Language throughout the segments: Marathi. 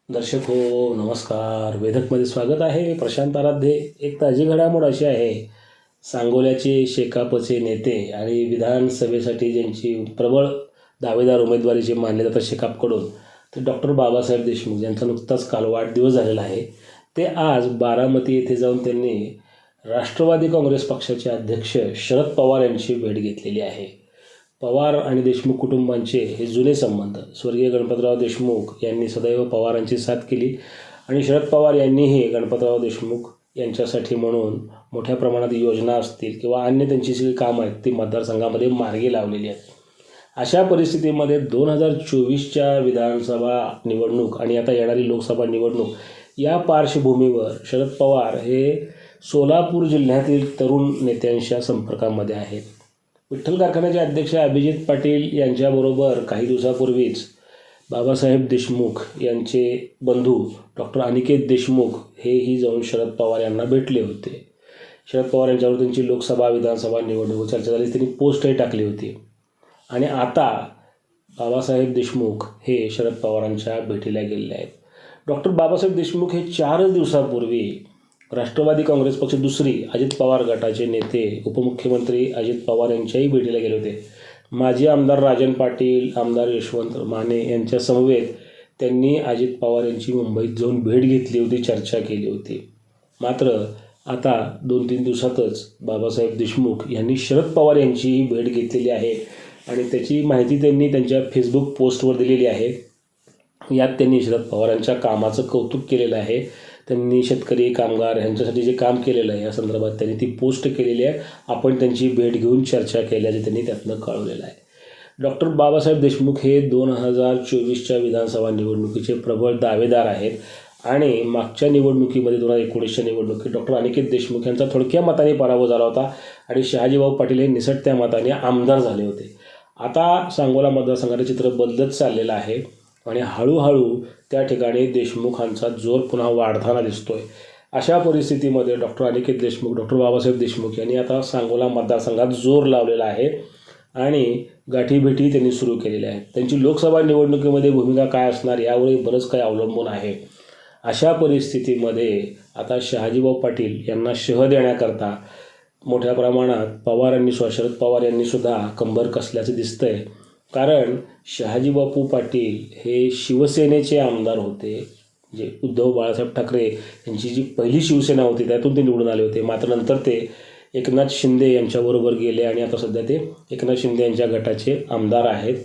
दर्शक हो, नमस्कार. वेधकमध्ये स्वागत आहे. मी प्रशांत आराध्य. एक ताजी घडामोड अशी आहे, सांगोल्याचे शेकापचे नेते आणि विधानसभेसाठी ज्यांची प्रबळ दावेदार उमेदवारी जे मानले जातात शेकापकडून, ते डॉक्टर बाबासाहेब देशमुख यांचा नुकताच काल वाढदिवस झालेला आहे. ते आज बारामती येथे जाऊन त्यांनी राष्ट्रवादी काँग्रेस पक्षाचे अध्यक्ष शरद पवार यांची भेट घेतलेली आहे. पवार आणि देशमुख कुटुंबांचे हे जुने संबंध. स्वर्गीय गणपतराव देशमुख यांनी सदैव पवारांची साथ केली आणि शरद पवार यांनीही गणपतराव देशमुख यांच्यासाठी म्हणून मोठ्या प्रमाणात योजना असतील किंवा अन्य त्यांची सगळी कामं आहेत ती मतदारसंघामध्ये मार्गी लावलेली आहेत. अशा परिस्थितीमध्ये 2024च्या विधानसभा निवडणूक आणि आता येणारी लोकसभा निवडणूक या पार्श्वभूमीवर शरद पवार हे सोलापूर जिल्ह्यातील तरुण नेत्यांच्या संपर्कामध्ये आहेत. विठ्ठल कारखान्याचे अध्यक्ष अभिजित पाटील यांच्याबरोबर काही दिवसापूर्वीच बाबासाहेब देशमुख यांचे बंधू डॉक्टर अनिकेत देशमुख हेही जाऊन शरद पवार यांना भेटले होते. शरद पवार यांच्यावर त्यांची लोकसभा विधानसभा निवडणूक चर्चा झाली, त्यांनी पोस्टही टाकली होती. आणि आता बाबासाहेब देशमुख हे शरद पवारांच्या भेटीला गेलेले आहेत. डॉक्टर बाबासाहेब देशमुख हे 4 दिवसापूर्वी राष्ट्रवादी काँग्रेस पक्ष दुसरी अजित पवार गटाचे नेते उपमुख्यमंत्री अजित पवार यांच्याही भेटीला गेले होते. माजी आमदार राजन पाटील, आमदार यशवंत माने यांच्या समवेत त्यांनी अजित पवार यांची मुंबईत जाऊन भेट घेतली होती, चर्चा केली होती. मात्र आता 2-3 दिवसातच बाबासाहेब देशमुख यांनी शरद पवार यांचीही भेट घेतलेली आहे आणि त्याची माहिती त्यांनी त्यांच्या फेसबुक पोस्टवर दिलेली आहे. यात त्यांनी शरद पवारांच्या कामाचं कौतुक केलेलं आहे. त्यांनी शेतकरी कामगार यांच्यासाठी जे काम केलेलं आहे या संदर्भात त्यांनी ती पोस्ट केलेली आहे. आपण त्यांची भेट घेऊन चर्चा केल्याचे त्यांनी त्यातनं कळवलेलं आहे. डॉक्टर बाबासाहेब देशमुख हे 2024च्या विधानसभा निवडणुकीचे प्रबळ दावेदार आहेत आणि मागच्या निवडणुकीमध्ये 2019च्या निवडणुकीत डॉक्टर अनिकेत देशमुख यांचा थोडक्या मताने पराभव झाला होता आणि शहाजीभाऊ पाटील हे निसटत्या मताने आमदार झाले होते. आता सांगोला मतदारसंघाचे चित्र बदलत चाललेलं आहे आणि हळूहळू त्या ठिकाणी देशमुखांचा जोर पुन्हा वाढताना दिसतोय. अशा परिस्थितीमध्ये डॉक्टर अनिकेत देशमुख, डॉक्टर बाबासाहेब देशमुख यांनी आता सांगोला मतदारसंघात जोर लावलेला आहे आणि गाठीभेटी त्यांनी सुरू केलेल्या आहेत. त्यांची लोकसभा निवडणुकीमध्ये भूमिका काय असणार यावरही बरंच काही अवलंबून आहे. अशा परिस्थितीमध्ये आता शहाजीभाऊ पाटील यांना शह देण्याकरता मोठ्या प्रमाणात शरद पवार यांनी सुद्धा कंबर कसल्याचं दिसतंय. कारण शहाजीबापू पाटील हे शिवसेनेचे आमदार होते. जे उद्धव बाळासाहेब ठाकरे यांची जी पहिली शिवसेना होती त्यातून ते निवडून आले होते. मात्र नंतर ते एकनाथ शिंदे यांच्याबरोबर गेले आणि आता सध्या ते एकनाथ शिंदे यांच्या गटाचे आमदार आहेत.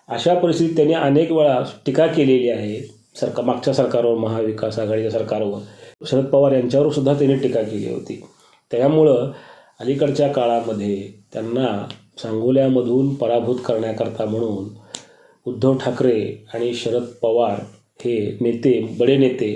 अशा परिस्थितीत त्यांनी अनेक वेळा टीका केलेली आहे मागच्या सरकारवर, महाविकास आघाडीच्या सरकारवर. शरद पवार यांच्यावर सुद्धा त्यांनी टीका केली होती. त्यामुळं अलीकडच्या काळामध्ये त्यांना सांगोल्यामधून पराभूत करण्याकरता म्हणून उद्धव ठाकरे आणि शरद पवार हे नेते, बडे नेते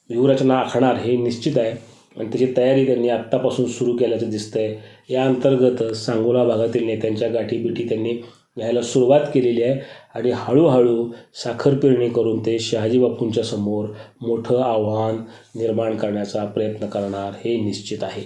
व्यूहरचना आखणार हे निश्चित आहे आणि त्याची तयारी त्यांनी आत्तापासून सुरू केल्याचं दिसतंय. या अंतर्गत सांगोला भागातील नेत्यांच्या गाठीबिटी त्यांनी घ्यायला सुरुवात केलेली आहे आणि हळूहळू साखर पेरणी करून ते शहाजीबापूंच्या समोर मोठं आव्हान निर्माण करण्याचा प्रयत्न करणार हे निश्चित आहे.